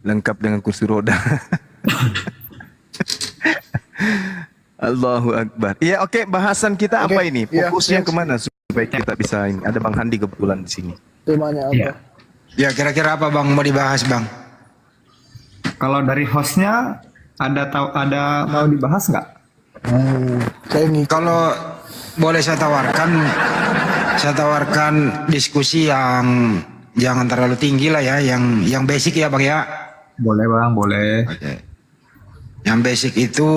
Lengkap dengan kursi roda. Allahu Akbar. Ya, oke, bahasan kita apa ini? Fokusnya kemana supaya kita bisa ini? Ada Bang Handi kebetulan di sini. Temanya apa? Ya, kira-kira apa Bang mau dibahas Bang? Kalau dari hostnya ada mau dibahas nggak? Saya ngikut. Kalau boleh saya tawarkan diskusi yang jangan terlalu tinggi lah ya, yang basic ya Bang ya. Boleh Bang, boleh. Oke. Yang basic itu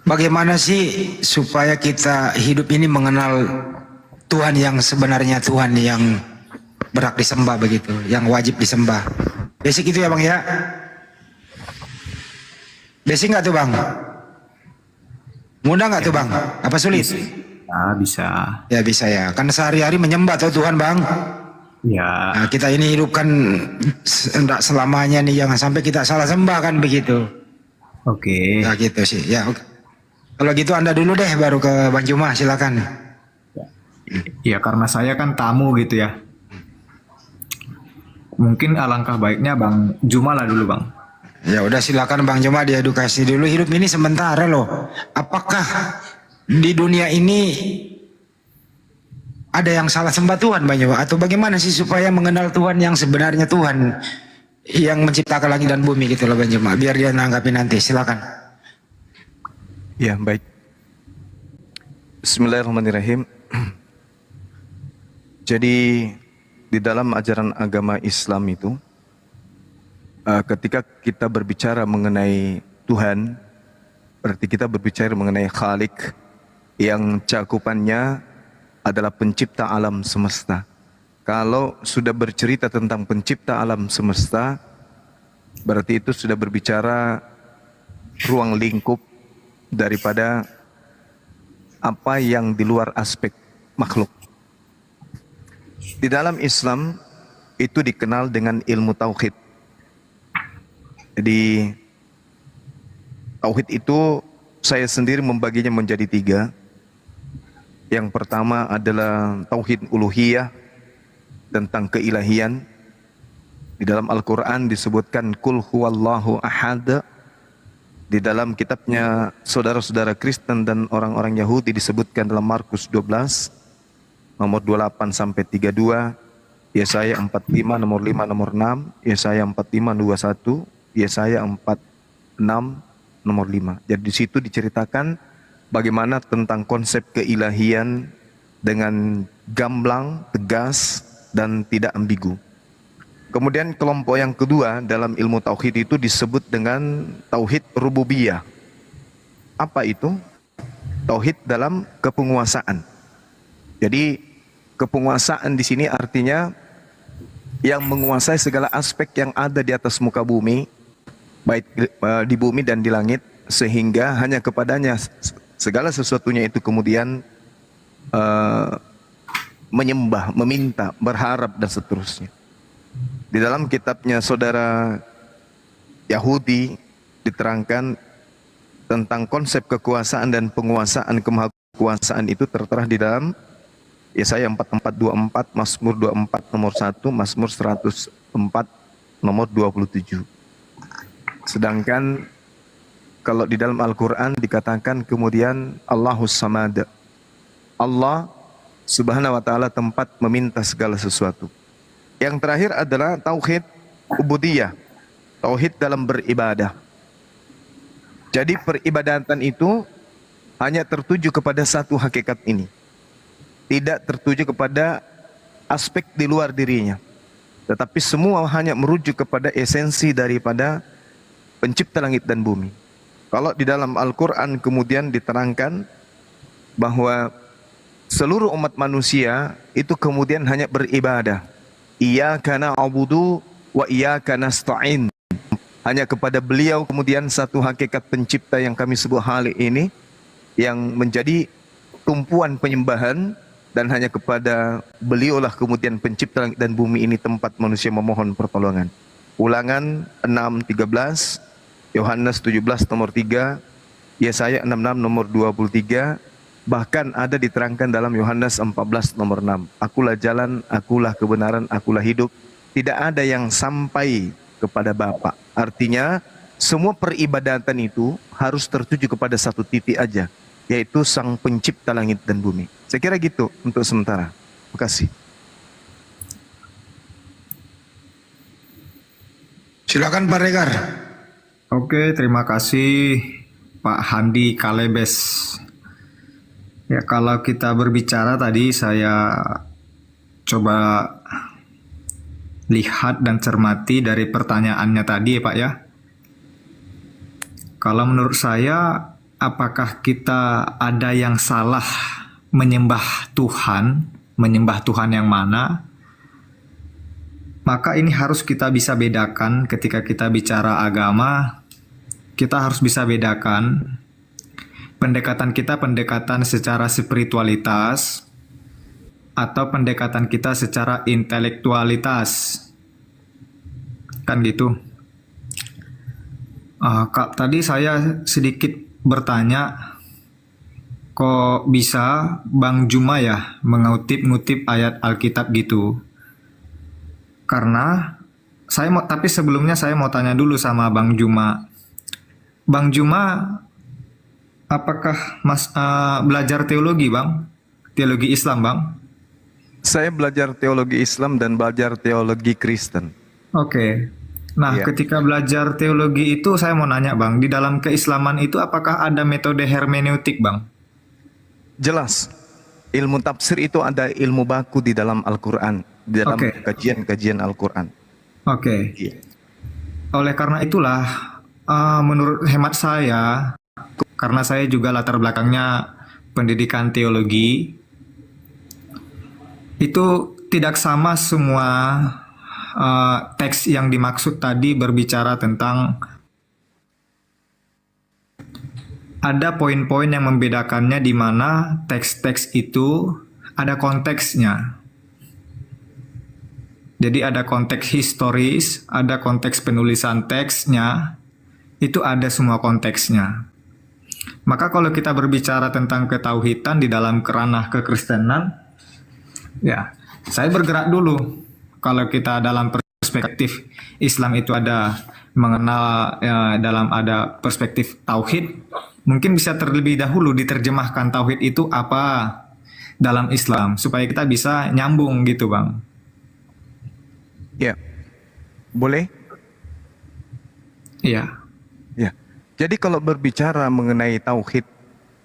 bagaimana sih supaya kita hidup ini mengenal Tuhan yang sebenarnya, Tuhan yang berhak disembah begitu, yang wajib disembah. Basic itu ya Bang ya. Basic nggak tuh Bang? Mudah nggak tuh Bang? Apa sulit? Nah, bisa. Ya bisa ya. Karena sehari-hari menyembah tuh Tuhan Bang. Ya. Nah, kita ini hidup kan enggak selamanya nih, jangan sampai kita salah sembah kan begitu. Oke. Ya gitu sih. Ya oke. Kalau gitu Anda dulu deh, baru ke Bang Juma, silakan. Ya karena saya kan tamu gitu ya. Mungkin alangkah baiknya Bang Juma lah dulu Bang. Ya udah silakan Bang Juma diedukasi dulu. Hidup ini sementara loh. Apakah di dunia ini ada yang salah sembah Tuhan Bang Juma? Atau bagaimana sih supaya mengenal Tuhan yang sebenarnya, Tuhan yang menciptakan langit dan bumi gitu loh Bang Juma. Biar dia nanggapi nanti, silakan. Ya, baik. Bismillahirrahmanirrahim. Jadi di dalam ajaran agama Islam itu, ketika kita berbicara mengenai Tuhan, berarti kita berbicara mengenai Khalik yang cakupannya adalah pencipta alam semesta. Kalau sudah bercerita tentang pencipta alam semesta, berarti itu sudah berbicara ruang lingkup daripada apa yang di luar aspek makhluk. Di dalam Islam itu dikenal dengan ilmu tauhid. Jadi tauhid itu saya sendiri membaginya menjadi 3. Yang pertama adalah tauhid uluhiyah, tentang keilahian. Di dalam Al-Quran disebutkan kul huwallahu ahad. Di dalam kitabnya saudara-saudara Kristen dan orang-orang Yahudi disebutkan dalam Markus 12 nomor 28 sampai 32, Yesaya 45 nomor 5 nomor 6, Yesaya 45 21, Yesaya 46 nomor 5. Jadi di situ diceritakan bagaimana tentang konsep keilahian dengan gamblang, tegas dan tidak ambigu. Kemudian kelompok yang kedua dalam ilmu tauhid itu disebut dengan tauhid rububiyah. Apa itu? Tauhid dalam kepenguasaan. Jadi kepenguasaan di sini artinya yang menguasai segala aspek yang ada di atas muka bumi, baik di bumi dan di langit, sehingga hanya kepadanya segala sesuatunya itu kemudian menyembah, meminta, berharap dan seterusnya. Di dalam kitabnya saudara Yahudi diterangkan tentang konsep kekuasaan dan penguasaan, kemahakuasaan itu tertera di dalam Yesaya 44:24, Mazmur 24 nomor 1, Mazmur 104 nomor 27. Sedangkan kalau di dalam Al-Quran dikatakan kemudian Allahus Samad, Allah Subhanahu wa ta'ala tempat meminta segala sesuatu. Yang terakhir adalah tauhid ubudiyah, tauhid dalam beribadah. Jadi peribadatan itu hanya tertuju kepada satu hakikat ini, tidak tertuju kepada aspek di luar dirinya, tetapi semua hanya merujuk kepada esensi daripada pencipta langit dan bumi. Kalau di dalam Al-Quran kemudian diterangkan bahwa seluruh umat manusia itu kemudian hanya beribadah. Iyyaka na'budu wa iyyaka nasta'in. Hanya kepada beliau kemudian satu hakikat pencipta yang kami sebut hal ini, yang menjadi tumpuan penyembahan, dan hanya kepada beliaulah kemudian pencipta langit dan bumi ini tempat manusia memohon pertolongan. Ulangan 6:13, Yohanes 17 nomor 3, Yesaya 66 nomor 23, Bahkan ada diterangkan dalam Yohanes 14 nomor 6. Akulah jalan, akulah kebenaran, akulah hidup. Tidak ada yang sampai kepada Bapa. Artinya semua peribadatan itu harus tertuju kepada satu titik aja, yaitu Sang Pencipta langit dan bumi. Saya kira gitu untuk sementara. Terima kasih. Silakan Pak Regar. Oke, terima kasih Pak Handi Kalebes. Ya, kalau kita berbicara tadi saya coba lihat dan cermati dari pertanyaannya tadi ya Pak ya. Kalau menurut saya, apakah kita ada yang salah menyembah Tuhan yang mana? Maka ini harus kita bisa bedakan ketika kita bicara agama, kita harus bisa bedakan pendekatan kita, pendekatan secara spiritualitas atau pendekatan kita secara intelektualitas. Kan gitu. Kak, tadi saya sedikit bertanya, kok bisa Bang Juma ya mengutip-ngutip ayat Alkitab gitu? Karena tapi sebelumnya saya mau tanya dulu sama Bang Juma. Bang Juma, apakah belajar teologi, Bang? Teologi Islam, Bang? Saya belajar teologi Islam dan belajar teologi Kristen. Oke. Nah, Iya. ketika belajar teologi itu saya mau nanya, Bang, di dalam keislaman itu apakah ada metode hermeneutik, Bang? Jelas, ilmu tafsir itu ada ilmu baku di dalam Al-Quran, di dalam Oke. kajian-kajian Al-Quran. Oke. Iya. Oleh karena itulah, menurut hemat saya, karena saya juga latar belakangnya pendidikan teologi, itu tidak sama semua teks yang dimaksud tadi berbicara tentang ada poin-poin yang membedakannya di mana teks-teks itu ada konteksnya. Jadi ada konteks historis, ada konteks penulisan teksnya, itu ada semua konteksnya. Maka kalau kita berbicara tentang ketauhidan di dalam kerana kekristenan, ya, saya bergerak dulu. Kalau kita dalam perspektif Islam itu ada mengenal dalam ada perspektif tauhid, mungkin bisa terlebih dahulu diterjemahkan tauhid itu apa dalam Islam supaya kita bisa nyambung gitu, Bang. Ya, boleh? Iya. Ya. Jadi kalau berbicara mengenai tauhid,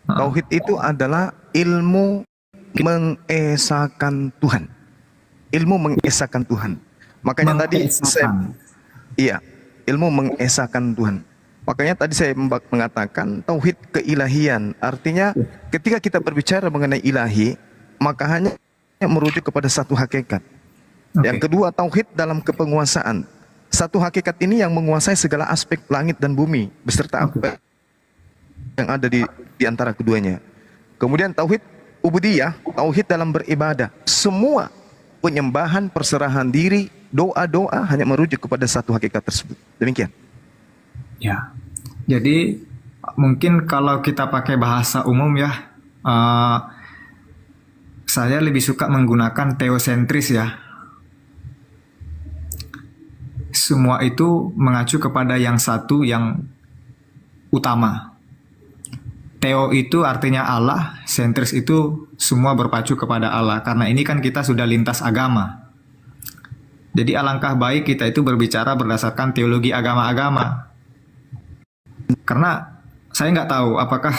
tauhid itu adalah ilmu mengesahkan Tuhan. Ilmu mengesahkan Tuhan. Makanya tadi iya, ilmu mengesahkan Tuhan. Makanya tadi saya mengatakan tauhid keilahian. Artinya ketika kita berbicara mengenai ilahi, maka hanya merujuk kepada satu hakikat. Yang kedua, tauhid dalam kepenguasaan. Satu hakikat ini yang menguasai segala aspek langit dan bumi beserta apa yang ada di antara keduanya. Kemudian tauhid ubudiyah, tauhid dalam beribadah. Semua penyembahan, perserahan diri, doa-doa hanya merujuk kepada satu hakikat tersebut. Demikian. Ya. Jadi mungkin kalau kita pakai bahasa umum ya, saya lebih suka menggunakan teosentris ya. Semua itu mengacu kepada yang satu yang utama. Theo itu artinya Allah, sentris itu semua berpacu kepada Allah. Karena ini kan kita sudah lintas agama. Jadi alangkah baik kita itu berbicara berdasarkan teologi agama-agama. Karena saya nggak tahu apakah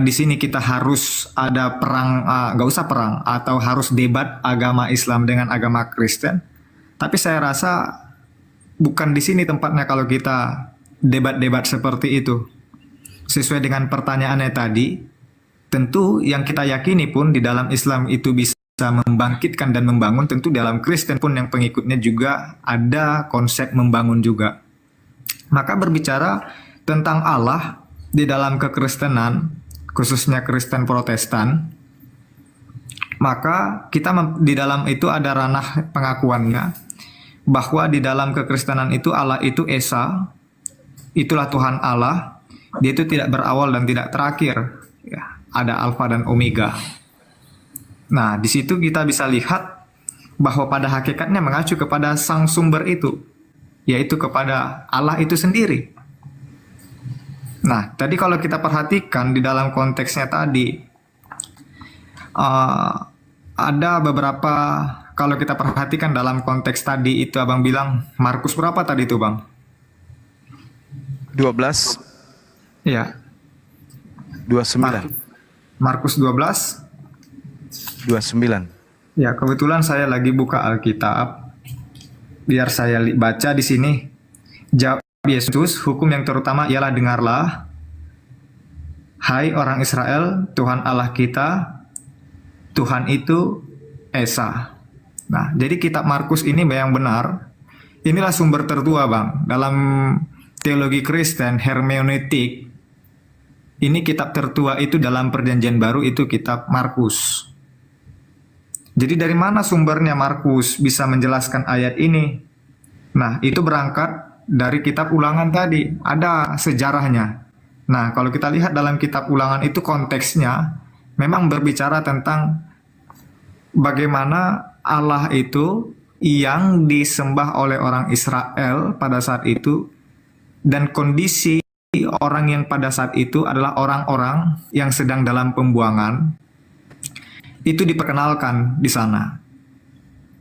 di sini kita harus ada perang, nggak usah perang, atau harus debat agama Islam dengan agama Kristen. Tapi saya rasa bukan di sini tempatnya kalau kita debat-debat seperti itu. Sesuai dengan pertanyaannya tadi, tentu yang kita yakini pun di dalam Islam itu bisa membangkitkan dan membangun, tentu dalam Kristen pun yang pengikutnya juga ada konsep membangun juga. Maka berbicara tentang Allah di dalam kekristenan, khususnya Kristen Protestan, maka kita di dalam itu ada ranah pengakuannya, bahwa di dalam kekristenan itu Allah itu Esa, itulah Tuhan Allah, dia itu tidak berawal dan tidak terakhir. Ya. ada Alfa dan Omega. Nah, di situ kita bisa lihat bahwa pada hakikatnya mengacu kepada sang sumber itu, yaitu kepada Allah itu sendiri. Nah, tadi kalau kita perhatikan di dalam konteksnya tadi, ada beberapa, kalau kita perhatikan dalam konteks tadi itu abang bilang, Markus berapa tadi itu bang? 12, Ya, 29, Markus 12. 29. Ya, kebetulan saya lagi buka Alkitab. Biar saya baca di sini. Jawab Yesus, hukum yang terutama ialah dengarlah. Hai orang Israel, Tuhan Allah kita, Tuhan itu Esa. Nah, jadi kitab Markus ini yang benar. Inilah sumber tertua, Bang. Dalam teologi Kristen, hermeneutik, ini kitab tertua itu dalam perjanjian baru itu kitab Markus. Jadi dari mana sumbernya Markus bisa menjelaskan ayat ini? Nah, itu berangkat dari kitab Ulangan tadi, ada sejarahnya. Nah, kalau kita lihat dalam kitab Ulangan itu konteksnya memang berbicara tentang bagaimana Allah itu yang disembah oleh orang Israel pada saat itu, dan kondisi orang yang pada saat itu adalah orang-orang yang sedang dalam pembuangan. Itu diperkenalkan di sana.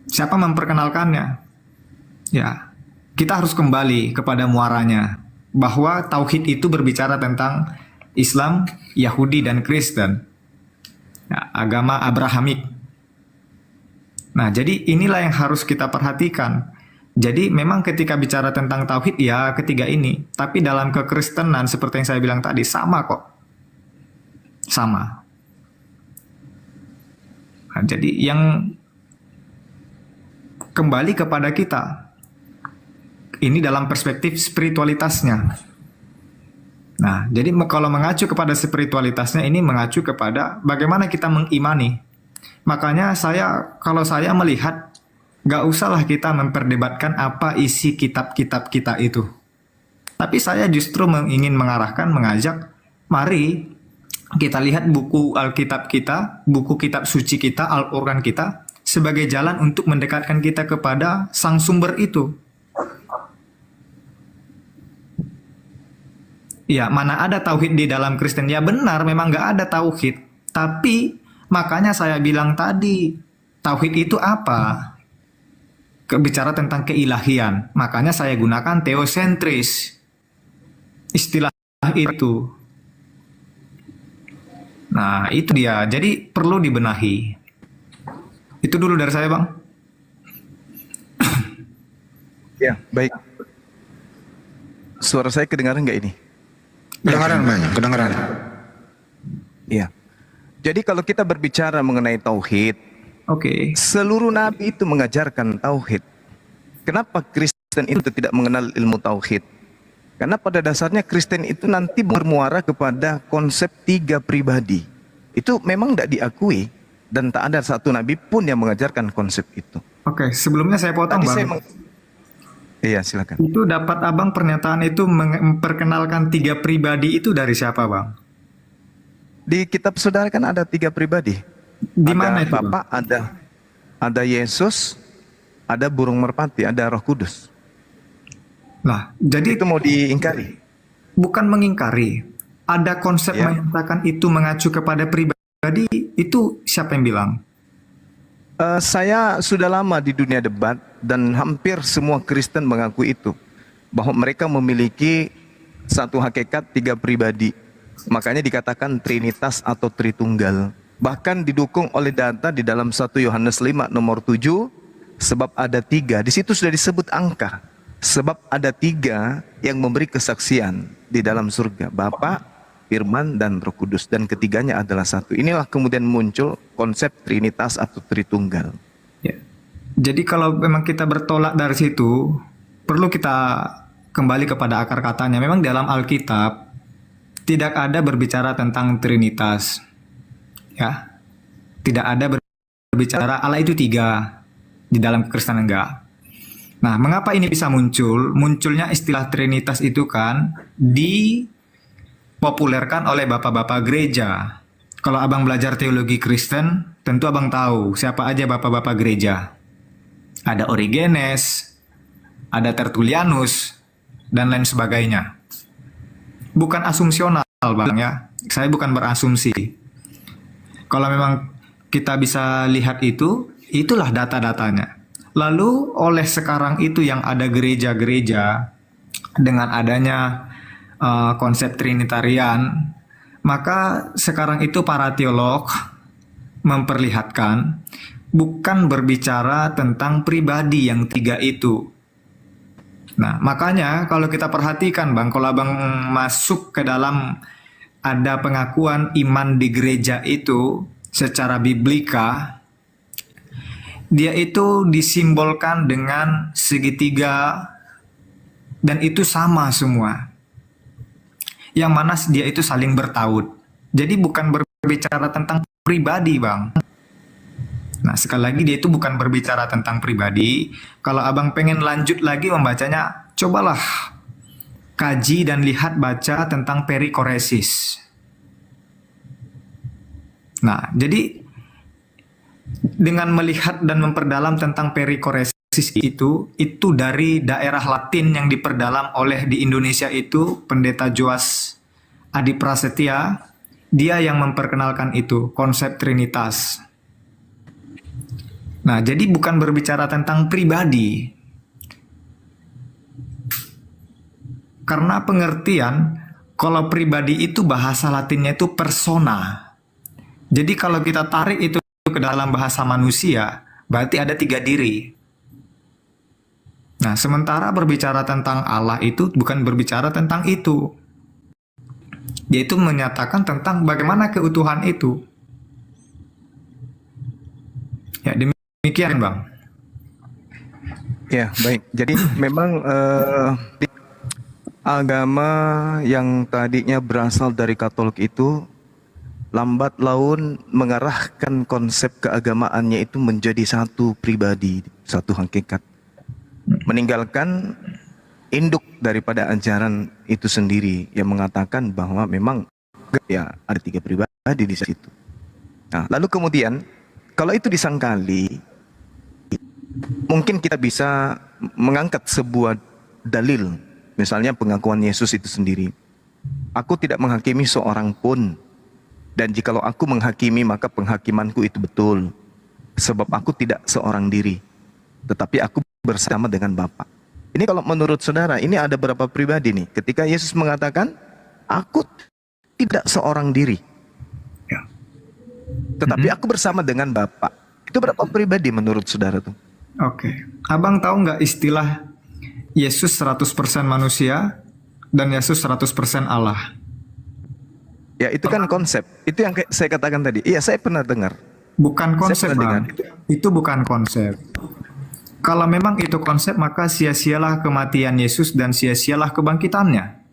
Siapa memperkenalkannya? Ya, kita harus kembali kepada muaranya, bahwa tauhid itu berbicara tentang Islam, Yahudi, dan Kristen. Ya, agama Abrahamik. Nah, jadi inilah yang harus kita perhatikan. Jadi memang ketika bicara tentang tauhid, ya ketiga ini. Tapi dalam kekristenan seperti yang saya bilang tadi, sama kok. Sama. Nah, jadi yang kembali kepada kita, ini dalam perspektif spiritualitasnya. Nah, jadi kalau mengacu kepada spiritualitasnya, ini mengacu kepada bagaimana kita mengimani. Makanya kalau saya melihat, gak usahlah kita memperdebatkan apa isi kitab-kitab kita itu. Tapi saya justru ingin mengajak, mari kita lihat buku Alkitab kita, buku kitab suci kita, Al-Quran kita, sebagai jalan untuk mendekatkan kita kepada sang sumber itu. Ya, mana ada tauhid di dalam Kristen? Ya benar, memang nggak ada tauhid. Tapi, makanya saya bilang tadi, tauhid itu apa? Bicara tentang keilahian. Makanya saya gunakan teosentris. Istilah itu. Nah, itu dia. Jadi perlu dibenahi. Itu dulu dari saya, Bang. Ya, baik. Suara saya kedengaran nggak ini? Kedengaran banyak, kedengaran. Iya. Jadi kalau kita berbicara mengenai tauhid, Oke. seluruh nabi itu mengajarkan tauhid. Kenapa Kristen itu tidak mengenal ilmu tauhid? Karena pada dasarnya Kristen itu nanti bermuara kepada konsep tiga pribadi. Itu memang tidak diakui dan tak ada satu nabi pun yang mengajarkan konsep itu. Oke, sebelumnya saya potong, Tadi Bang. saya Iya, silakan. Itu dapat Abang pernyataan itu memperkenalkan tiga pribadi itu dari siapa, Bang? Di kitab saudara kan ada tiga pribadi. Di Ada mana itu, Bang? Bapa, ada Yesus, ada burung merpati, ada Roh Kudus. Nah, jadi Itu mau diingkari? bukan mengingkari. Ada konsep Ya. menyatakan itu mengacu kepada pribadi, itu siapa yang bilang? Saya sudah lama di dunia debat dan hampir semua Kristen mengaku itu, bahwa mereka memiliki satu hakikat tiga pribadi. Makanya dikatakan Trinitas atau Tritunggal. Bahkan didukung oleh data di dalam 1 Yohanes 5 nomor 7, sebab ada tiga. Di situ sudah disebut angka. Sebab ada tiga yang memberi kesaksian di dalam surga, Bapa, Firman, dan Roh Kudus, dan ketiganya adalah satu. Inilah kemudian muncul konsep Trinitas atau Tritunggal. Ya. Jadi kalau memang kita bertolak dari situ, perlu kita kembali kepada akar katanya. Memang dalam Alkitab tidak ada berbicara tentang Trinitas. Ya. Tidak ada berbicara Allah itu tiga. Di dalam kekristenan enggak. Nah, mengapa ini bisa muncul? Munculnya istilah Trinitas itu kan dipopulerkan oleh bapak-bapak gereja. Kalau abang belajar teologi Kristen, tentu abang tahu siapa aja bapak-bapak gereja. Ada Origenes, ada Tertullianus, dan lain sebagainya. Bukan asumsional bang ya, saya bukan berasumsi. Kalau memang kita bisa lihat itu, itulah data-datanya. Lalu oleh sekarang itu yang ada gereja-gereja dengan adanya konsep Trinitarian, maka sekarang itu para teolog memperlihatkan bukan berbicara tentang pribadi yang tiga itu. Nah, makanya kalau kita perhatikan bang, kalau abang masuk ke dalam ada pengakuan iman di gereja itu secara biblika, dia itu disimbolkan dengan segitiga dan itu sama semua. Yang mana dia itu saling bertaut. Jadi bukan berbicara tentang pribadi bang. Nah sekali lagi dia itu bukan berbicara tentang pribadi. Kalau abang pengen lanjut lagi membacanya, cobalah kaji dan lihat baca tentang perikoresis. Nah jadi dengan melihat dan memperdalam tentang perikoresis itu dari daerah Latin yang diperdalam oleh di Indonesia itu Pendeta Joas Adi Prasetya, dia yang memperkenalkan itu konsep Trinitas. Nah, jadi bukan berbicara tentang pribadi. Karena pengertian kalau pribadi itu bahasa Latinnya itu persona. Jadi kalau kita tarik itu ke dalam bahasa manusia, berarti ada 3 diri. Nah, sementara berbicara tentang Allah itu bukan berbicara tentang itu. Yaitu menyatakan tentang bagaimana keutuhan itu. Ya, demikian, Bang. Ya, baik. Jadi memang agama yang tadinya berasal dari Katolik itu lambat laun mengarahkan konsep keagamaannya itu menjadi satu pribadi, satu hakikat. Meninggalkan induk daripada ajaran itu sendiri yang mengatakan bahwa memang ya ada 3 pribadi di situ. Nah, lalu kemudian kalau itu disangkali, mungkin kita bisa mengangkat sebuah dalil, misalnya pengakuan Yesus itu sendiri. Aku tidak menghakimi seorang pun, dan jikalau aku menghakimi maka penghakimanku itu betul, sebab aku tidak seorang diri, tetapi aku bersama dengan Bapa. Ini kalau menurut saudara, ini ada berapa pribadi nih? Ketika Yesus mengatakan, aku tidak seorang diri, tetapi aku bersama dengan Bapa. Itu berapa pribadi menurut saudara tuh? Oke. Abang tahu nggak istilah Yesus 100% manusia dan Yesus 100% Allah? Ya itu kan konsep. Itu yang saya katakan tadi. Iya, saya pernah dengar. Bukan konsep, pernah Bang. Itu bukan konsep. Kalau memang itu konsep, maka sia-sialah kematian Yesus dan sia-sialah kebangkitannya.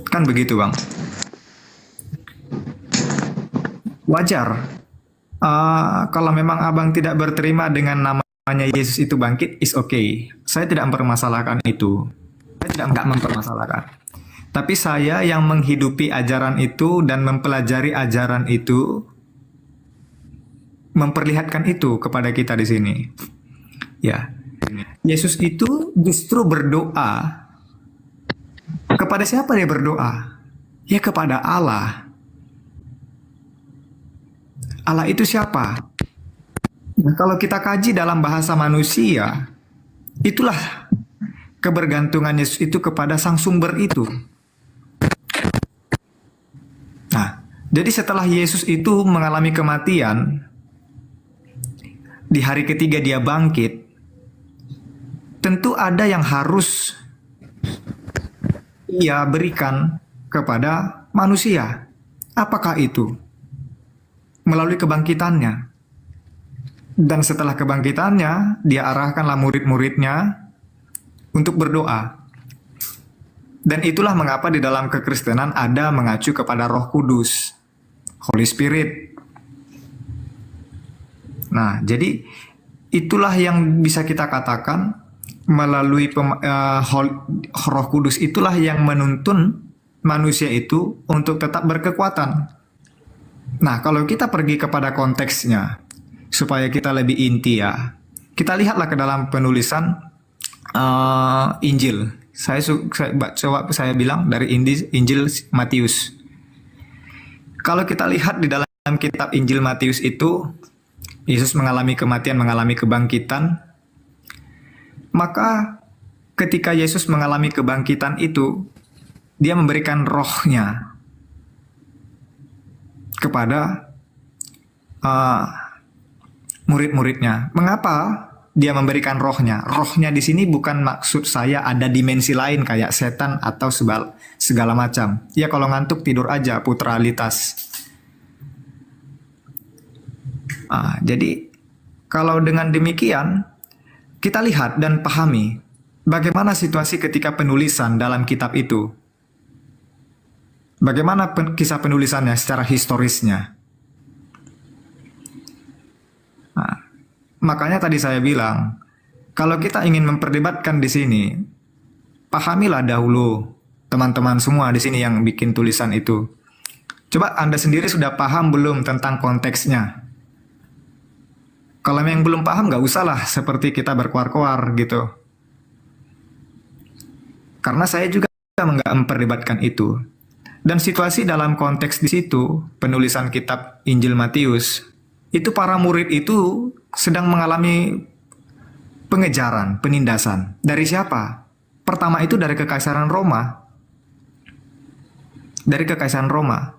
Kan begitu, Bang? Wajar. Kalau memang abang tidak berterima dengan namanya Yesus itu bangkit, is okay. Saya tidak mempermasalahkan itu. Saya tidak mempermasalahkan. Tapi saya yang menghidupi ajaran itu dan mempelajari ajaran itu, memperlihatkan itu kepada kita di sini. Ya. Yesus itu justru berdoa. Kepada siapa dia berdoa? Ya kepada Allah. Allah itu siapa? Nah, kalau kita kaji dalam bahasa manusia, itulah kebergantungan Yesus itu kepada sang sumber itu. Nah, jadi setelah Yesus itu mengalami kematian, di hari ketiga dia bangkit, tentu ada yang harus ia berikan kepada manusia. Apakah itu? Melalui kebangkitannya. Dan setelah kebangkitannya, dia arahkanlah murid-muridnya untuk berdoa. Dan itulah mengapa di dalam kekristenan ada mengacu kepada Roh Kudus, Holy Spirit. Nah, jadi itulah yang bisa kita katakan melalui Roh Kudus itulah yang menuntun manusia itu untuk tetap berkekuatan. Nah, kalau kita pergi kepada konteksnya, supaya kita lebih inti ya, kita lihatlah ke dalam penulisan Injil. Coba saya bilang dari Injil Matius. Kalau kita lihat di dalam kitab Injil Matius itu, Yesus mengalami kematian, mengalami kebangkitan. Maka ketika Yesus mengalami kebangkitan itu, dia memberikan rohnya kepada murid-muridnya. Mengapa dia memberikan rohnya? Rohnya di sini bukan maksud saya ada dimensi lain kayak setan atau segala macam. Ya kalau ngantuk tidur aja, putralitas. Jadi kalau dengan demikian kita lihat dan pahami bagaimana situasi ketika penulisan dalam kitab itu. Bagaimana kisah penulisannya secara historisnya. Makanya tadi saya bilang, kalau kita ingin memperdebatkan di sini, pahamilah dahulu teman-teman semua di sini yang bikin tulisan itu. Coba Anda sendiri sudah paham belum tentang konteksnya? Kalau yang belum paham nggak usahlah seperti kita berkoar-koar gitu. Karena saya juga nggak memperdebatkan itu. Dan situasi dalam konteks di situ, penulisan kitab Injil Matius, itu para murid itu sedang mengalami pengejaran, penindasan. Dari siapa? Pertama itu dari Kekaisaran Roma. Dari Kekaisaran Roma.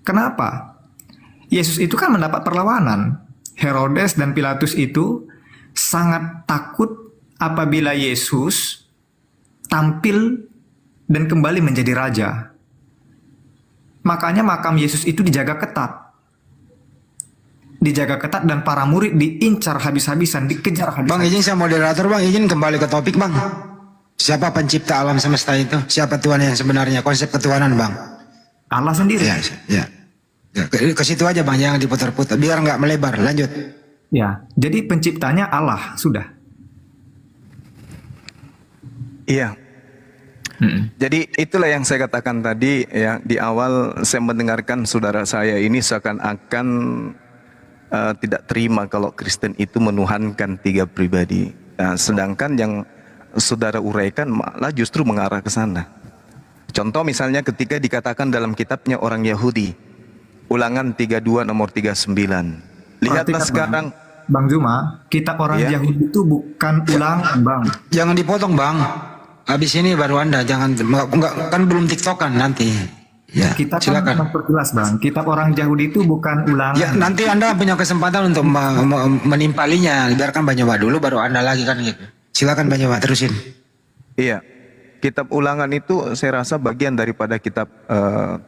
Kenapa? Yesus itu kan mendapat perlawanan. Herodes dan Pilatus itu sangat takut apabila Yesus tampil dan kembali menjadi raja. Makanya makam Yesus itu dijaga ketat. Dijaga ketat dan para murid diincar habis-habisan, dikejar habis-habisan. Bang, izin saya moderator bang, izin kembali ke topik bang. Siapa pencipta alam semesta itu? Siapa Tuhan yang sebenarnya? Konsep ketuhanan bang. Allah sendiri. Ya. Ke situ aja bang, jangan diputar-putar, biar nggak melebar. Lanjut. Ya, jadi penciptanya Allah, sudah. Iya. Jadi itulah yang saya katakan tadi ya, di awal saya mendengarkan saudara saya ini seakan-akan tidak terima kalau Kristen itu menuhankan tiga pribadi. Nah, sedangkan yang saudara uraikan malah justru mengarah ke sana. Contoh misalnya ketika dikatakan dalam kitabnya orang Yahudi, Ulangan 32 nomor 39. Lihatlah sekarang Bang Juma, kitab orang ya. Yahudi itu bukan ulangan, Bang. Jangan dipotong bang. Habis ini baru anda, jangan enggak, kan belum tiktokan nanti. Ya, Kita silakan. kan memperjelas, Bang. Kitab orang Yahudi itu bukan ulangan. Ya, nanti anda punya kesempatan untuk menimpalinya. Biarkan Bang Nyoba dulu, baru anda lagi kan gitu. Silakan Bang Nyoba, terusin. Iya, kitab Ulangan itu saya rasa bagian daripada kitab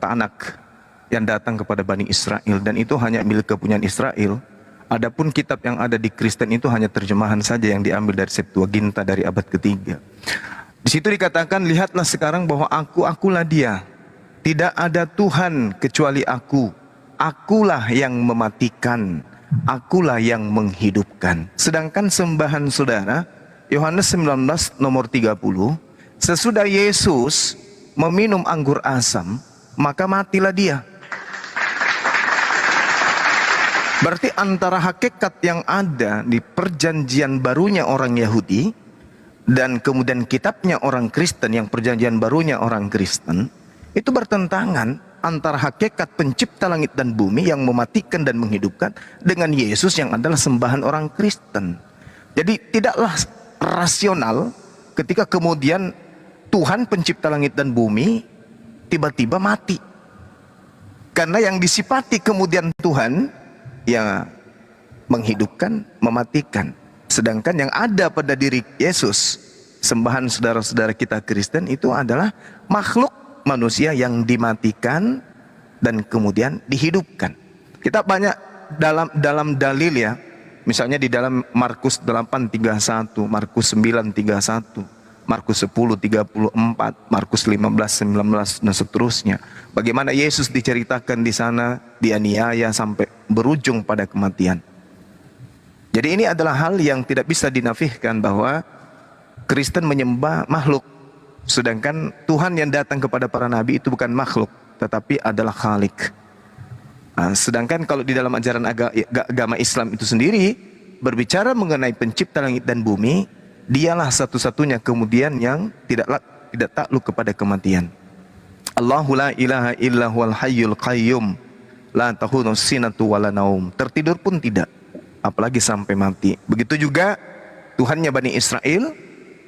Tanak yang datang kepada Bani Israel, dan itu hanya milik kepunyaan Israel. Adapun kitab yang ada di Kristen itu hanya terjemahan saja yang diambil dari Septuaginta dari abad ketiga. Di situ dikatakan, lihatlah sekarang bahwa akulah dia. Tidak ada Tuhan kecuali aku. Akulah yang mematikan. Akulah yang menghidupkan. Sedangkan sembahan saudara, Yohanes 19 nomor 30, sesudah Yesus meminum anggur asam, maka matilah dia. Berarti antara hakikat yang ada di perjanjian barunya orang Yahudi dan kemudian kitabnya orang Kristen yang perjanjian barunya orang Kristen, itu bertentangan antara hakikat pencipta langit dan bumi yang mematikan dan menghidupkan dengan Yesus yang adalah sembahan orang Kristen. Jadi tidaklah rasional ketika kemudian Tuhan pencipta langit dan bumi tiba-tiba mati. Karena yang disifati kemudian Tuhan ya menghidupkan, mematikan. Sedangkan yang ada pada diri Yesus, sembahan saudara-saudara kita Kristen, itu adalah makhluk manusia yang dimatikan dan kemudian dihidupkan. Kita banyak dalam dalil ya, misalnya di dalam Markus 8:31, Markus 9:31, Markus 10:34, Markus 15:19 dan seterusnya. Bagaimana Yesus diceritakan di sana dianiaya sampai berujung pada kematian. Jadi ini adalah hal yang tidak bisa dinafikan bahwa Kristen menyembah makhluk. Sedangkan Tuhan yang datang kepada para nabi itu bukan makhluk, tetapi adalah Khalik. Sedangkan kalau di dalam ajaran agama Islam itu sendiri berbicara mengenai pencipta langit dan bumi, dialah satu-satunya kemudian yang tidak takluk kepada kematian. Allahu la ilaha illa huwal hayyul qayyum la ta'khudhuhu sinatun wala naum. Tertidur pun tidak, apalagi sampai mati. Begitu juga Tuhannya Bani Israel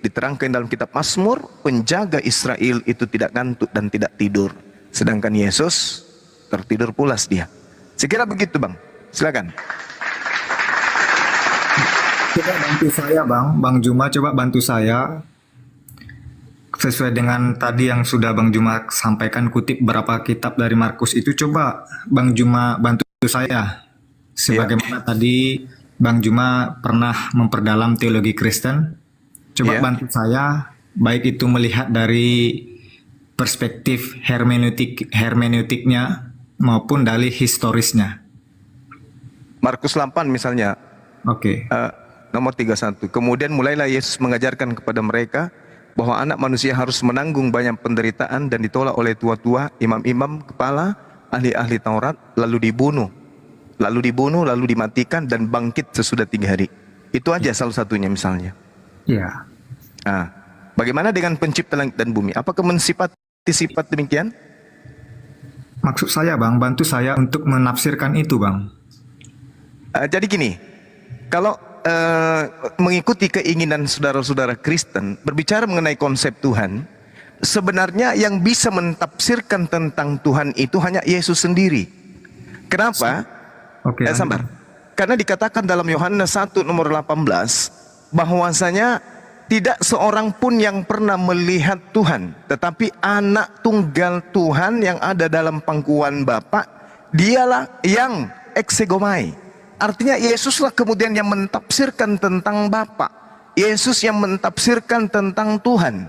diterangkan dalam kitab Mazmur, penjaga Israel itu tidak ngantuk dan tidak tidur. Sedangkan Yesus tertidur pulas dia. Sekira begitu Bang, silakan. Coba bantu saya Bang Juma, coba bantu saya. Sesuai dengan tadi yang sudah Bang Juma sampaikan, kutip berapa kitab dari Markus itu, coba Bang Juma bantu saya. Sebagaimana tadi Bang Juma pernah memperdalam teologi Kristen, coba bantu saya, baik itu melihat dari perspektif hermeneutiknya maupun dari historisnya. Markus 8 misalnya. Oke. Nomor 31. Kemudian mulailah Yesus mengajarkan kepada mereka bahwa anak manusia harus menanggung banyak penderitaan dan ditolak oleh tua-tua, imam-imam, kepala, ahli-ahli Taurat, lalu dibunuh, lalu dimatikan dan bangkit sesudah 3 hari. Itu aja salah satunya misalnya. Iya. Bagaimana dengan pencipta langit dan bumi? Apakah mensifati sifat demikian? Maksud saya Bang, bantu saya untuk menafsirkan itu Bang. Jadi gini, kalau mengikuti keinginan saudara-saudara Kristen berbicara mengenai konsep Tuhan, sebenarnya yang bisa mentafsirkan tentang Tuhan itu hanya Yesus sendiri. Kenapa? Oke. Sabar. Karena dikatakan dalam Yohanes 1 nomor 18 bahwasanya tidak seorang pun yang pernah melihat Tuhan, tetapi anak tunggal Tuhan yang ada dalam pangkuan Bapa, dialah yang eksegomai. Artinya Yesuslah kemudian yang mentafsirkan tentang Bapa. Yesus yang mentafsirkan tentang Tuhan,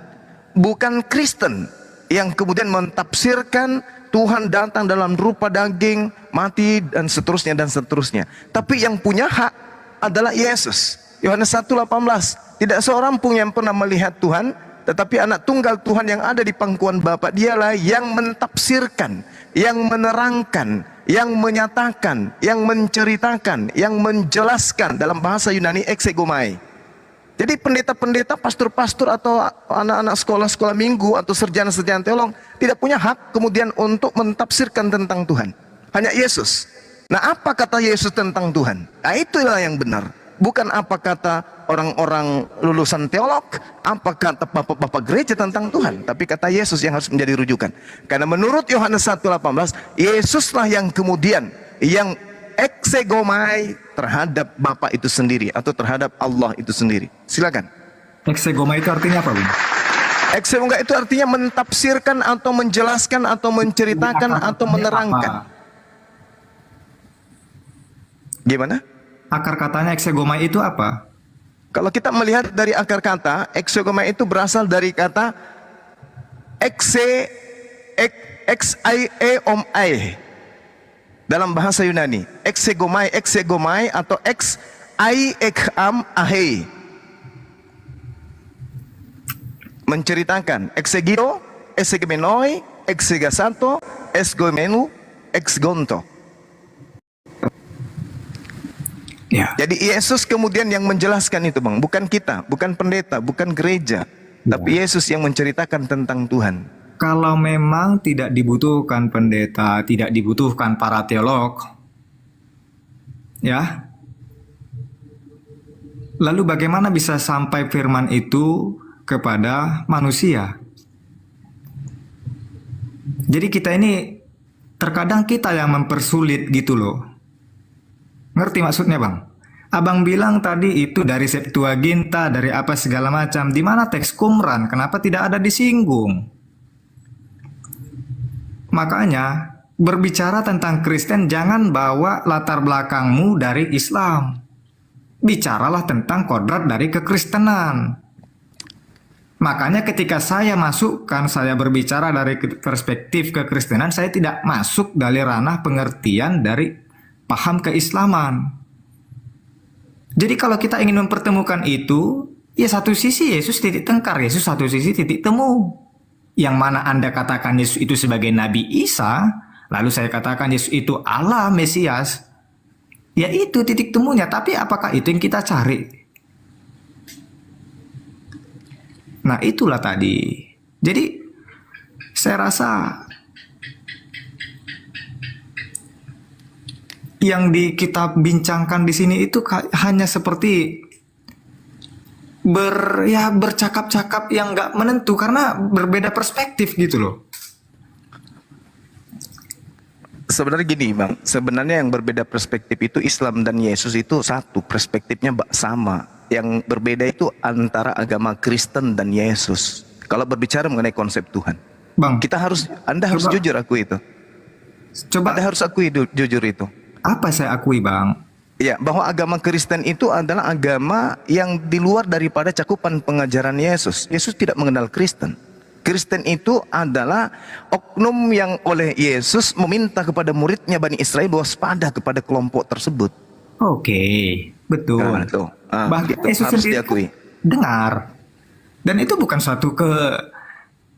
bukan Kristen yang kemudian mentafsirkan Tuhan datang dalam rupa daging, mati dan seterusnya dan seterusnya. Tapi yang punya hak adalah Yesus. Yohanes 1:18. Tidak seorang pun yang pernah melihat Tuhan, tetapi anak tunggal Tuhan yang ada di pangkuan Bapa, dialah yang mentafsirkan, yang menerangkan, yang menyatakan, yang menceritakan, yang menjelaskan, dalam bahasa Yunani eksegomai. Jadi pendeta-pendeta, pastor-pastor atau anak-anak sekolah-sekolah minggu atau sarjana-sarjana teolog tidak punya hak kemudian untuk mentafsirkan tentang Tuhan. Hanya Yesus. Nah, apa kata Yesus tentang Tuhan? Nah, itulah yang benar. Bukan apa kata orang-orang lulusan teolog, apa kata bapak-bapak gereja tentang Tuhan, tapi kata Yesus yang harus menjadi rujukan. Karena menurut Yohanes 1:18, Yesuslah yang kemudian yang eksegomai terhadap Bapa itu sendiri atau terhadap Allah itu sendiri. Silakan. Eksegoma itu artinya apa Bang? Eksegoma itu artinya mentafsirkan atau menjelaskan atau menceritakan atau menerangkan. Gimana? Akar katanya eksegoma itu apa? Kalau kita melihat dari akar kata, eksegoma itu berasal dari kata exaiomai dalam bahasa Yunani. Eksegomai atau ekam ahei. Menceritakan. Exegito, exegemenoi, exegasato, exgomenu, exgonto. Ya. Jadi Yesus kemudian yang menjelaskan itu Bang, bukan kita, bukan pendeta, bukan gereja, tapi Yesus yang menceritakan tentang Tuhan. Kalau memang tidak dibutuhkan pendeta, tidak dibutuhkan para teolog, ya, lalu bagaimana bisa sampai firman itu kepada manusia? Jadi kita ini terkadang kita yang mempersulit gitu loh. Ngerti maksudnya Bang? Abang bilang tadi itu dari Septuaginta, dari apa segala macam. Di mana teks Qumran? Kenapa tidak ada disinggung? Makanya berbicara tentang Kristen jangan bawa latar belakangmu dari Islam. Bicaralah tentang kodrat dari kekristenan. Makanya ketika saya masukkan, saya berbicara dari perspektif kekristenan, saya tidak masuk dari ranah pengertian dari paham keislaman. Jadi kalau kita ingin mempertemukan itu, Ya satu sisi Yesus titik tengkar, Yesus satu sisi titik temu. Yang mana Anda katakan Yesus itu sebagai Nabi Isa, lalu saya katakan Yesus itu Allah Mesias. Ya itu titik temunya, tapi apakah itu yang kita cari? Nah itulah tadi. Jadi saya rasa yang kita bincangkan di sini itu hanya seperti bercakap-cakap yang nggak menentu karena berbeda perspektif gitu loh. Sebenarnya gini Bang, sebenarnya yang berbeda perspektif itu Islam dan Yesus itu satu, perspektifnya sama. Yang berbeda itu antara agama Kristen dan Yesus. Kalau berbicara mengenai konsep Tuhan, Bang, Anda harus coba- jujur akui itu. coba Anda harus akui jujur itu. apa saya akui Bang? Ya, bahwa agama Kristen itu adalah agama yang di luar daripada cakupan pengajaran Yesus. Yesus tidak mengenal Kristen. Kristen itu adalah oknum yang oleh Yesus meminta kepada muridnya Bani Israel waspada kepada kelompok tersebut. Oke, betul. Nah, itu. Bahkan Itu Yesus harus sendiri diakui. dengar. Dan itu bukan suatu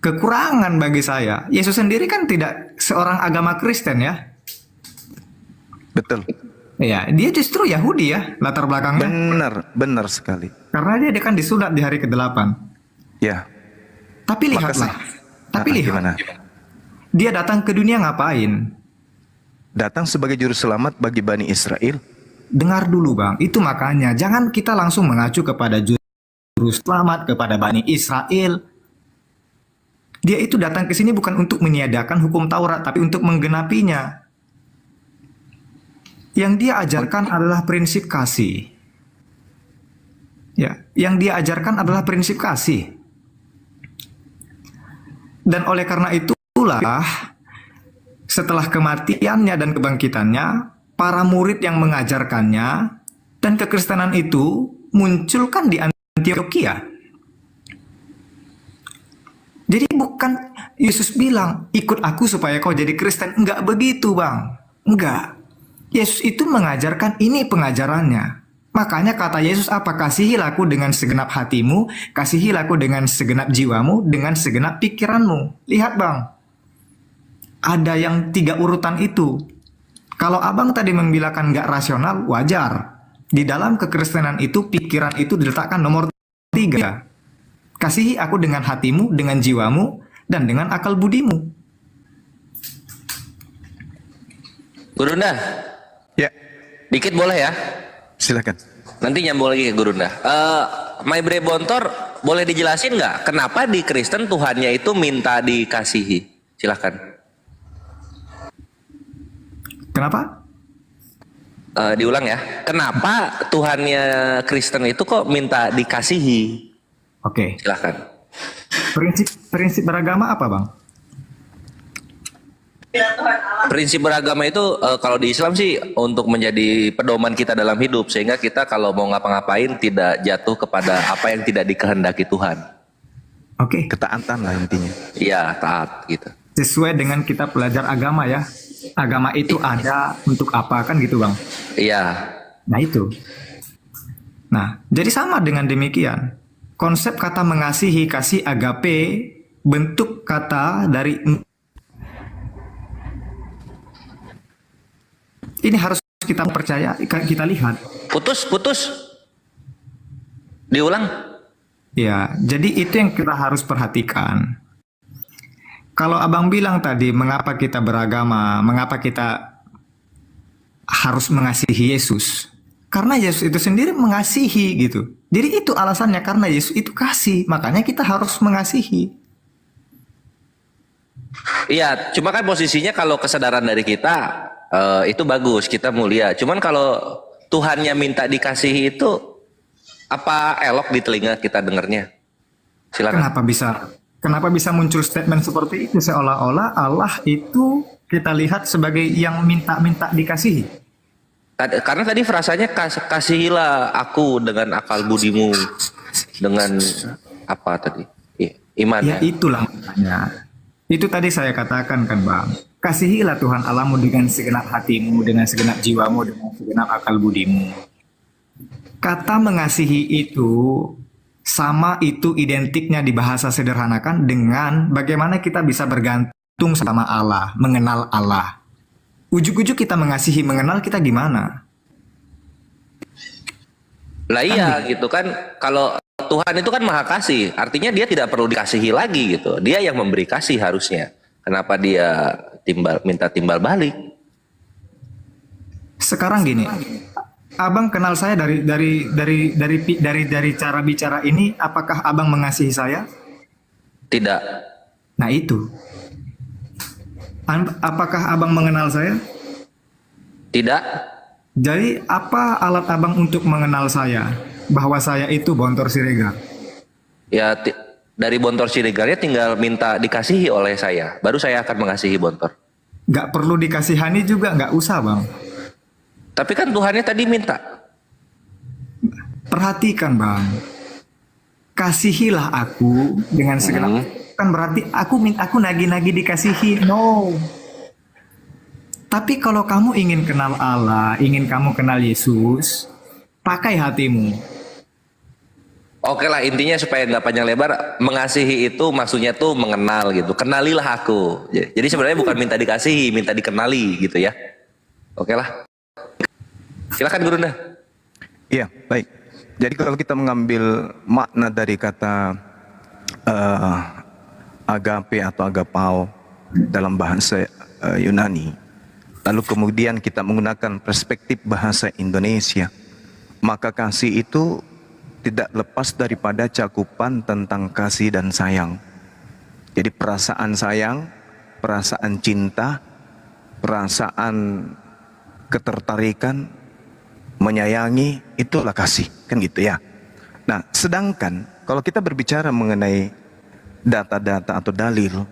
kekurangan bagi saya. Yesus sendiri kan tidak seorang agama Kristen ya. Betul. Ya, dia justru Yahudi ya latar belakangnya. Benar sekali. Karena dia kan disunat di hari ke-8. Ya. Tapi lihatlah. Tapi lihat. Gimana? Dia datang ke dunia ngapain? Datang sebagai juru selamat bagi Bani Israel. Dengar dulu Bang, itu makanya jangan kita langsung mengacu kepada juru selamat, kepada Bani Israel. Dia itu datang ke sini bukan untuk meniadakan hukum Taurat, tapi untuk menggenapinya. Yang dia ajarkan adalah prinsip kasih. Ya, yang dia ajarkan adalah prinsip kasih. Dan oleh karena itulah, setelah kematiannya dan kebangkitannya, para murid yang mengajarkannya dan kekristenan itu munculkan di Antioquia. Jadi bukan Yesus bilang, ikut aku supaya kau jadi Kristen. Enggak begitu Bang. Enggak. Yesus itu mengajarkan ini pengajarannya. Makanya kata Yesus apa? Kasihilah aku dengan segenap hatimu, kasihilah aku dengan segenap jiwamu, dengan segenap pikiranmu. Lihat Bang, ada yang 3 urutan itu. Kalau abang tadi membilangkan nggak rasional, wajar. Di dalam kekristenan itu, pikiran itu diletakkan nomor 3. Kasihi aku dengan hatimu, dengan jiwamu, dan dengan akal budimu. Gurunda, Ya, dikit boleh ya? silakan. Nanti nyambung lagi ke Gurunda. Maibre Bontor, boleh dijelasin nggak kenapa di Kristen Tuhannya itu minta dikasihi? Silahkan. Kenapa? Diulang ya. Kenapa Tuhannya Kristen itu kok minta dikasihi? Oke. Silahkan. Prinsip beragama apa Bang? Prinsip beragama itu kalau di Islam sih untuk menjadi pedoman kita dalam hidup, sehingga kita kalau mau ngapa-ngapain tidak jatuh kepada apa yang tidak dikehendaki Tuhan. Oke. Ketaatan lah intinya. Iya, taat gitu. Sesuai dengan kita belajar agama ya. Agama itu ada untuk apa kan gitu Bang? Iya. Nah itu. Nah, jadi sama dengan demikian. Konsep kata mengasihi, kasih agape, bentuk kata dari ini harus kita percaya, kita lihat. Putus. Diulang. Ya, jadi itu yang kita harus perhatikan. Kalau abang bilang tadi, mengapa kita beragama, mengapa kita harus mengasihi Yesus? Karena Yesus itu sendiri mengasihi gitu. Jadi itu alasannya, karena Yesus itu kasih, makanya kita harus mengasihi. Iya, cuma kan posisinya kalau kesadaran dari kita itu bagus, kita mulia. Cuman kalau Tuhannya minta dikasihi itu apa elok di telinga kita dengarnya? Silakan. Kenapa bisa muncul statement seperti itu seolah-olah Allah itu kita lihat sebagai yang minta-minta dikasihi? Karena tadi frasanya kasihilah aku dengan akal budimu, dengan apa tadi? Iman Ya ya. itulah makanya. Itu tadi saya katakan kan Bang. Kasihilah Tuhan Allahmu dengan segenap hatimu, dengan segenap jiwamu, dengan segenap akal budimu. Kata mengasihi itu sama itu identiknya di bahasa sederhanakan dengan bagaimana kita bisa bergantung sama Allah, mengenal Allah. Ujuk-ujuk kita mengasihi, mengenal kita gimana? Lah iya gitu kan, kalau Tuhan itu kan maha kasih, artinya dia tidak perlu dikasihi lagi gitu. Dia yang memberi kasih harusnya. Kenapa dia minta timbal balik? Sekarang gini, Abang kenal saya dari cara bicara ini, apakah Abang mengasihi saya? Tidak. Nah itu. Apakah Abang mengenal saya? Tidak. Jadi apa alat Abang untuk mengenal saya? Bahwa saya itu Bontor Siregar. Ya dari Bontor Siregarnya tinggal minta dikasihi oleh saya, baru saya akan mengasihi Bontor. Nggak perlu dikasihani juga, nggak usah Bang. Tapi kan Tuhannya tadi minta. Perhatikan Bang, kasihilah aku dengan segala. Kan berarti aku nagi-nagi dikasihi. No. Tapi kalau kamu ingin kenal Allah, ingin kamu kenal Yesus, pakai hatimu. Oke lah, intinya supaya nggak panjang lebar, mengasihi itu maksudnya tuh mengenal gitu. Kenalilah aku. Jadi sebenarnya bukan minta dikasihi, minta dikenali gitu ya. Oke lah. Silakan Gurunda. Iya, baik. Jadi kalau kita mengambil makna dari kata agape atau agapao dalam bahasa Yunani, lalu kemudian kita menggunakan perspektif bahasa Indonesia, maka kasih itu tidak lepas daripada cakupan tentang kasih dan sayang. Jadi perasaan sayang, perasaan cinta, perasaan ketertarikan, menyayangi, itulah kasih, kan gitu ya. Nah, sedangkan kalau kita berbicara mengenai data-data atau dalil,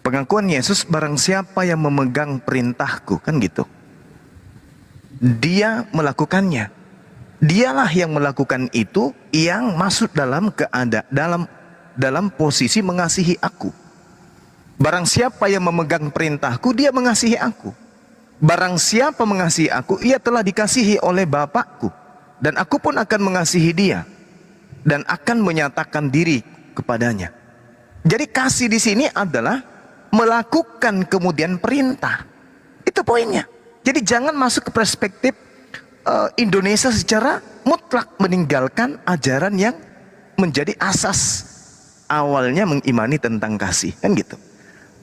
pengakuan Yesus, barang siapa yang memegang perintahku, kan gitu, dia melakukannya. Dialah yang melakukan itu, yang masuk dalam dalam posisi mengasihi aku. Barang siapa yang memegang perintahku, dia mengasihi aku. Barang siapa mengasihi aku, ia telah dikasihi oleh Bapakku, dan aku pun akan mengasihi dia dan akan menyatakan diri kepadanya. Jadi kasih di sini adalah melakukan kemudian perintah. Itu poinnya. Jadi jangan masuk ke perspektif Indonesia secara mutlak meninggalkan ajaran yang menjadi asas awalnya mengimani tentang kasih, kan gitu.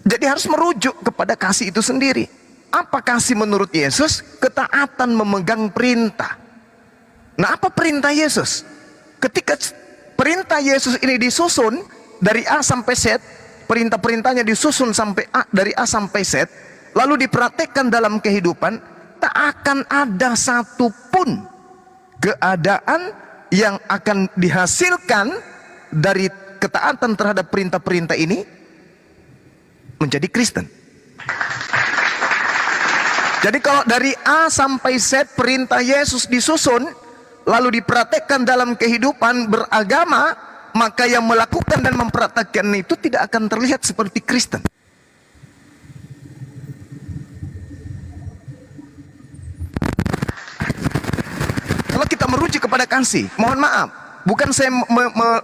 Jadi harus merujuk kepada kasih itu sendiri. Apa kasih menurut Yesus? Ketaatan memegang perintah. Nah, apa perintah Yesus? Ketika perintah Yesus ini disusun dari A sampai Z, perintah-perintahnya disusun sampai dari A sampai Z, lalu dipraktekkan dalam kehidupan, tak akan ada satupun keadaan yang akan dihasilkan dari ketaatan terhadap perintah-perintah ini menjadi Kristen. Jadi kalau dari A sampai Z perintah Yesus disusun, lalu dipraktekkan dalam kehidupan beragama, maka yang melakukan dan mempraktekkan itu tidak akan terlihat seperti Kristen. Kalau kita merujuk kepada kasih, mohon maaf, bukan saya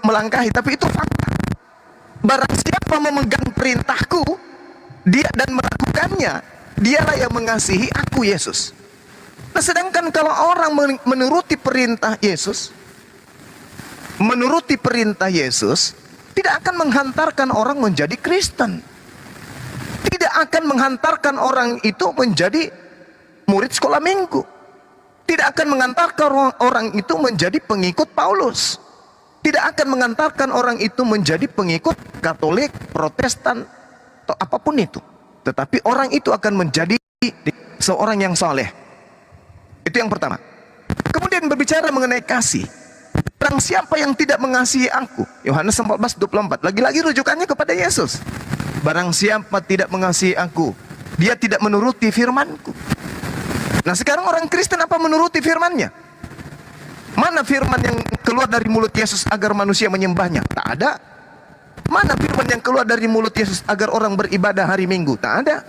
melangkahi, tapi itu fakta. Barang siapa memegang perintahku, dia dan melakukannya, dialah yang mengasihi aku, Yesus. Nah, sedangkan kalau orang menuruti perintah Yesus, tidak akan menghantarkan orang menjadi Kristen. Tidak akan menghantarkan orang itu menjadi murid sekolah minggu. Tidak akan mengantarkan orang itu menjadi pengikut Paulus. Tidak akan mengantarkan orang itu menjadi pengikut Katolik, Protestan, atau apapun itu. Tetapi orang itu akan menjadi seorang yang saleh. Itu yang pertama. Kemudian berbicara mengenai kasih. Barang siapa yang tidak mengasihi aku, Yohanes 14:24. Lagi-lagi rujukannya kepada Yesus. Barang siapa tidak mengasihi aku, dia tidak menuruti firmanku. Nah, sekarang orang Kristen apa menuruti firmannya? Mana firman yang keluar dari mulut Yesus agar manusia menyembahnya? Tak ada. Mana firman yang keluar dari mulut Yesus agar orang beribadah hari Minggu? Tak ada.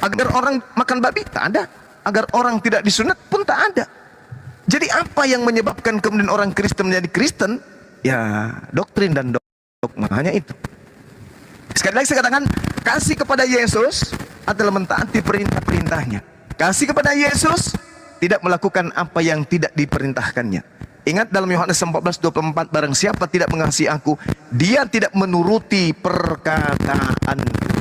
Agar orang makan babi? Tak ada. Agar orang tidak disunat pun tak ada. Jadi apa apa yang menyebabkan kemudian orang Kristen menjadi Kristen? Ya, doktrin dan dogma, hanya itu. Sekali lagi saya katakan, kasih kepada Yesus adalah mentaati perintah-perintahnya. Kasih kepada Yesus tidak melakukan apa yang tidak diperintahkannya. Ingat dalam Yohanes 14:24, barang siapa tidak mengasihi aku, dia tidak menuruti perkataanku.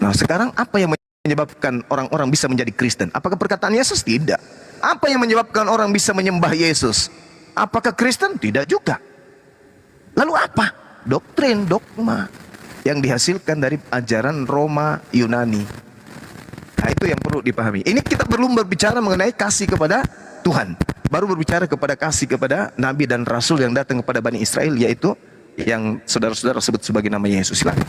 Nah, sekarang apa yang menyebabkan orang-orang bisa menjadi Kristen? Apakah perkataan Yesus? Tidak. Apa yang menyebabkan orang bisa menyembah Yesus? Apakah Kristen? Tidak juga. Lalu apa? Doktrin, dogma yang dihasilkan dari ajaran Roma Yunani. Nah, itu yang perlu dipahami. Ini kita belum berbicara mengenai kasih kepada Tuhan. Baru berbicara kepada kasih kepada Nabi dan Rasul yang datang kepada Bani Israel, yaitu yang saudara-saudara sebut sebagai nama Yesus. Silakan.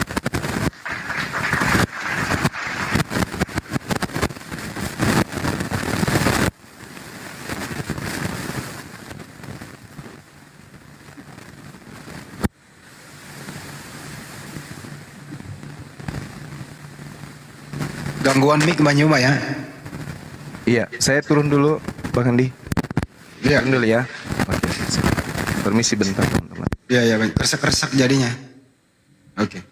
Gangguan mic Mbak Nyuma ya. Iya, saya turun dulu, Bang Andi. Iya. Turun dulu ya. Oke, permisi bentar, teman-teman. Iya, ya, kersek-kersek jadinya. Oke.